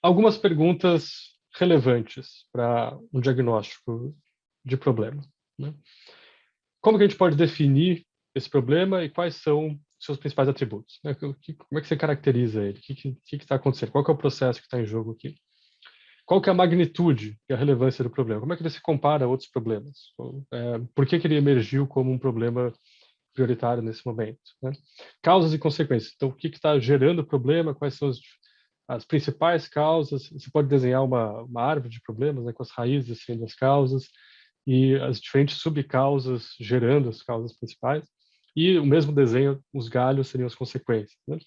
algumas perguntas relevantes para um diagnóstico de problema, né? Como que a gente pode definir esse problema e quais são seus principais atributos, né? Como é que você caracteriza ele? O que está acontecendo? Qual que é o processo que está em jogo aqui? Qual que é a magnitude e a relevância do problema? Como é que ele se compara a outros problemas? Por que ele emergiu como um problema prioritário nesse momento, né? Causas e consequências. Então, o que está gerando o problema? Quais são as principais causas? Você pode desenhar uma árvore de problemas, né, com as raízes sendo as causas e as diferentes subcausas gerando as causas principais. E o mesmo desenho, os galhos seriam as consequências, né?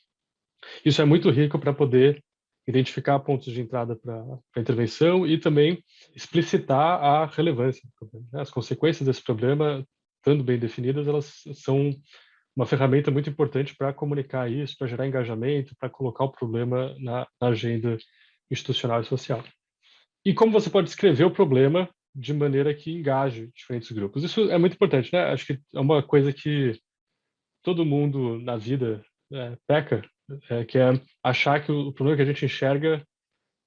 Isso é muito rico para poder identificar pontos de entrada para a intervenção e também explicitar a relevância do problema, né? As consequências desse problema, estando bem definidas, elas são uma ferramenta muito importante para comunicar isso, para gerar engajamento, para colocar o problema na agenda institucional e social. E como você pode escrever o problema de maneira que engaje diferentes grupos. Isso é muito importante, né? Acho que é uma coisa que todo mundo na vida peca, que é achar que o problema que a gente enxerga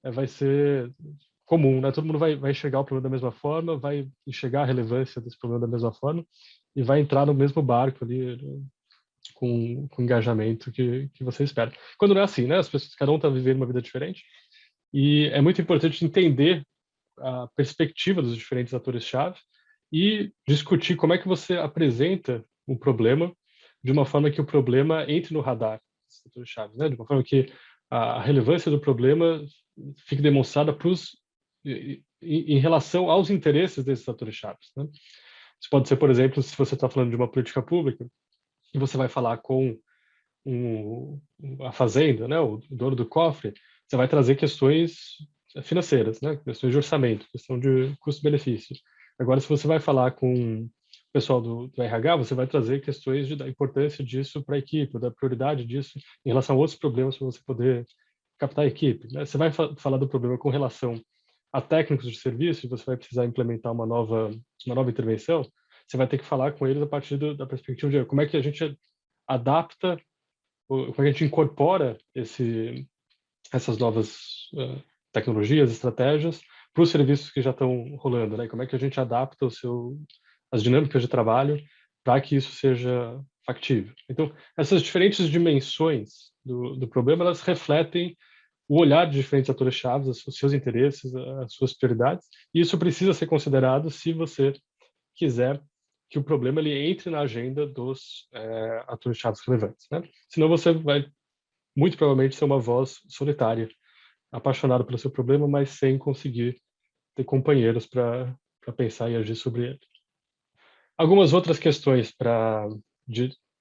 vai ser comum, né? Todo mundo vai enxergar o problema da mesma forma, vai enxergar a relevância desse problema da mesma forma e vai entrar no mesmo barco ali, com o engajamento que você espera. Quando não é assim, né? As pessoas, cada um está vivendo uma vida diferente e é muito importante entender a perspectiva dos diferentes atores-chave e discutir como é que você apresenta um problema de uma forma que o problema entre no radar dos atores-chave, né? De uma forma que a relevância do problema fique demonstrada em relação aos interesses desses atores-chave, né? Isso pode ser, por exemplo, se você está falando de uma política pública e você vai falar com a fazenda, né, o dono do cofre, você vai trazer questões financeiras, né, questões de orçamento, questão de custo-benefício. Agora, se você vai falar com o pessoal do RH, você vai trazer questões da importância disso para a equipe, da prioridade disso em relação a outros problemas para você poder captar a equipe, né? Você vai falar do problema com relação a técnicos de serviço, e você vai precisar implementar uma nova intervenção, você vai ter que falar com eles a partir da perspectiva de como é que a gente adapta, como é que a gente incorpora essas novas tecnologias, estratégias para os serviços que já estão rolando, né? Como é que a gente adapta as dinâmicas de trabalho para que isso seja factível. Então, essas diferentes dimensões do problema, elas refletem o olhar de diferentes atores-chave, os seus interesses, as suas prioridades, e isso precisa ser considerado se você quiser que o problema ele entre na agenda dos atores-chave relevantes, né? Senão você vai, muito provavelmente, ser uma voz solitária, apaixonado pelo seu problema, mas sem conseguir ter companheiros para pensar e agir sobre ele. Algumas outras questões para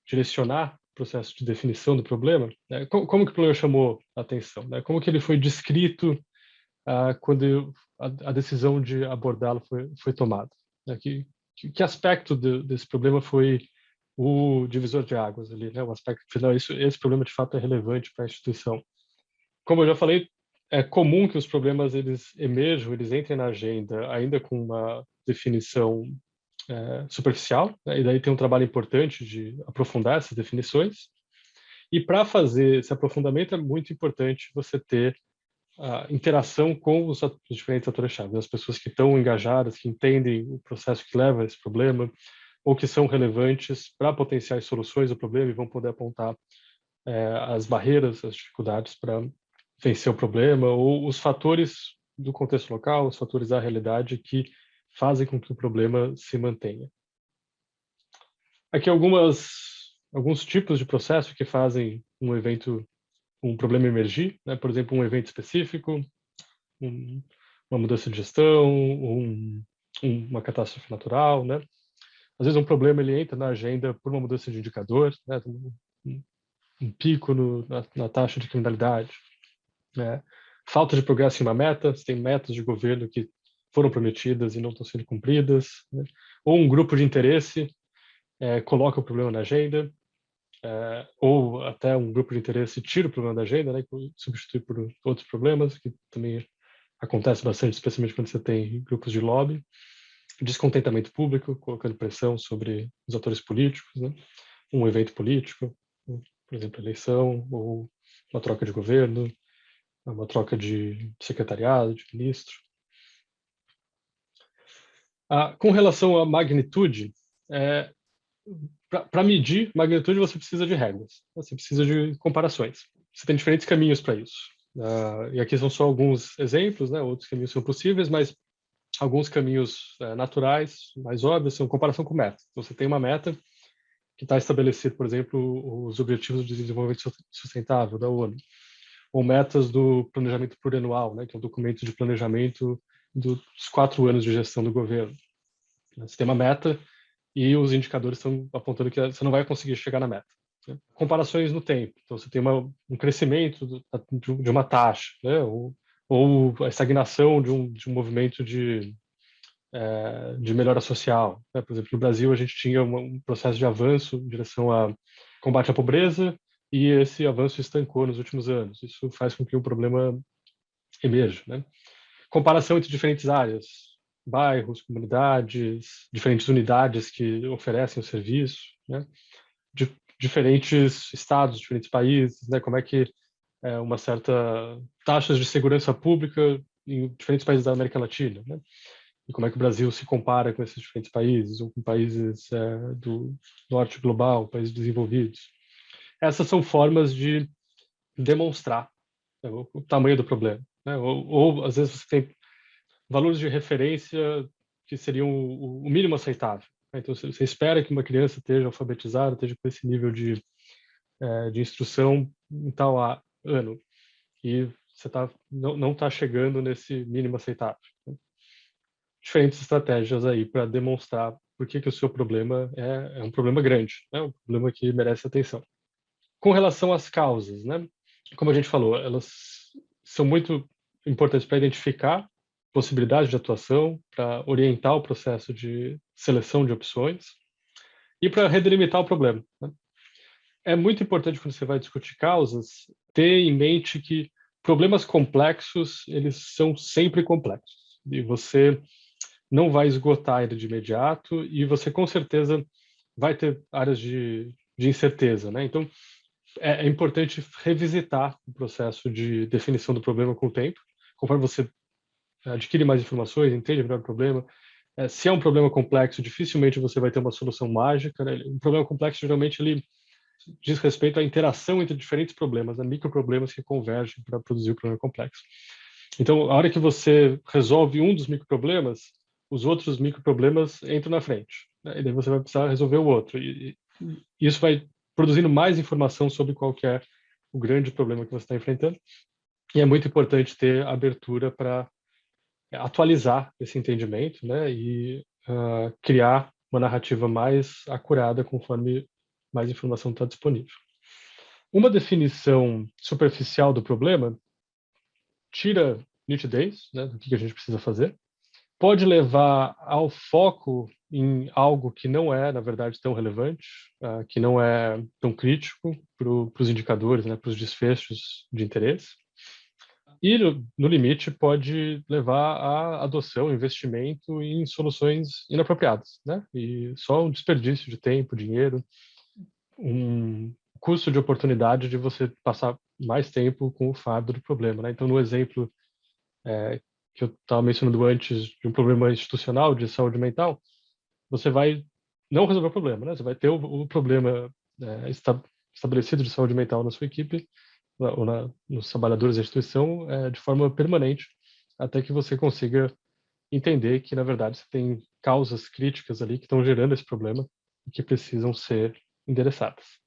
direcionar o processo de definição do problema, né? Como que o problema chamou a atenção, né? Como que ele foi descrito quando a decisão de abordá-lo foi tomada, né? Que aspecto desse problema foi o divisor de águas ali, né? O aspecto final, esse problema de fato é relevante para a instituição. Como eu já falei, é comum que os problemas eles emerjam, eles entrem na agenda ainda com uma definição superficial, né? E daí tem um trabalho importante de aprofundar essas definições. E para fazer esse aprofundamento é muito importante você ter a interação com os diferentes atores-chave, as pessoas que estão engajadas, que entendem o processo que leva a esse problema, ou que são relevantes para potenciais soluções do problema e vão poder apontar as barreiras, as dificuldades para vencer o problema, ou os fatores do contexto local, os fatores da realidade que fazem com que o problema se mantenha. Aqui alguns tipos de processo que fazem um problema emergir, né? Por exemplo, um evento específico, uma mudança de gestão, uma catástrofe natural, né? Às vezes um problema ele entra na agenda por uma mudança de indicador, né? Um pico na taxa de criminalidade, né? Falta de progresso em uma meta, você tem metas de governo que foram prometidas e não estão sendo cumpridas, né? Ou um grupo de interesse coloca o problema na agenda, ou até um grupo de interesse tira o problema da agenda, né? Substitui por outros problemas, que também acontece bastante, especialmente quando você tem grupos de lobby. Descontentamento público, colocando pressão sobre os atores políticos, né? Um evento político, por exemplo, eleição ou uma troca de governo, uma troca de secretariado, de ministro. Com relação à magnitude, para medir magnitude você precisa de réguas, você precisa de comparações. Você tem diferentes caminhos para isso. E aqui são só alguns exemplos, né? Outros caminhos são possíveis, mas alguns caminhos naturais, mais óbvios, são comparação com meta. Então, você tem uma meta que está estabelecido, por exemplo, os Objetivos de Desenvolvimento Sustentável da ONU, ou metas do planejamento plurianual, né, que é um documento de planejamento dos 4 anos de gestão do governo. Você tem uma meta e os indicadores estão apontando que você não vai conseguir chegar na meta. Né? Comparações no tempo. Então, você tem um crescimento de uma taxa, né, ou a estagnação de um movimento de melhora social. Né? Por exemplo, no Brasil, a gente tinha um processo de avanço em direção a combate à pobreza, e esse avanço estancou nos últimos anos. Isso faz com que o problema emerja. Né? Comparação entre diferentes áreas, bairros, comunidades, diferentes unidades que oferecem o serviço, né? Diferentes estados, diferentes países, né? Como é que uma certa taxas de segurança pública em diferentes países da América Latina, né? E como é que o Brasil se compara com esses diferentes países, ou com países do norte global, países desenvolvidos. Essas são formas de demonstrar, né, o tamanho do problema. Né? Ou, às vezes, você tem valores de referência que seriam o mínimo aceitável. Né? Então, você espera que uma criança esteja alfabetizada, esteja com esse nível de instrução em tal ano, e você não está chegando nesse mínimo aceitável. Né? Diferentes estratégias aí para demonstrar por que o seu problema é um problema grande, né? Um problema que merece atenção. Com relação às causas, né? Como a gente falou, elas são muito importantes para identificar possibilidades de atuação, para orientar o processo de seleção de opções e para redelimitar o problema. Né? É muito importante, quando você vai discutir causas, ter em mente que problemas complexos, eles são sempre complexos. E você não vai esgotar ele de imediato, e você com certeza vai ter áreas de incerteza, né? Então, é importante revisitar o processo de definição do problema com o tempo, conforme você adquire mais informações, entende melhor o problema. Se é um problema complexo, dificilmente você vai ter uma solução mágica, né? Um problema complexo, geralmente, ele diz respeito à interação entre diferentes problemas, né? Microproblemas que convergem para produzir o problema complexo. Então, a hora que você resolve um dos microproblemas, os outros microproblemas entram na frente, né? E daí você vai precisar resolver o outro. E isso vai produzindo mais informação sobre qual que é o grande problema que você está enfrentando. E é muito importante ter abertura para atualizar esse entendimento, né? E criar uma narrativa mais acurada conforme mais informação está disponível. Uma definição superficial do problema tira nitidez, né, do que a gente precisa fazer, pode levar ao foco em algo que não é, na verdade, tão relevante, que não é tão crítico para os indicadores, né, para os desfechos de interesse. E, no limite, pode levar à adoção, investimento em soluções inapropriadas, né? E só um desperdício de tempo, dinheiro, um custo de oportunidade de você passar mais tempo com o fardo do problema, né? Então, no exemplo que eu estava mencionando antes, de um problema institucional de saúde mental, você vai não resolver o problema, né? Você vai ter o problema estabelecido de saúde mental na sua equipe, ou nos trabalhadores da instituição, de forma permanente, até que você consiga entender que, na verdade, você tem causas críticas ali que estão gerando esse problema e que precisam ser endereçadas.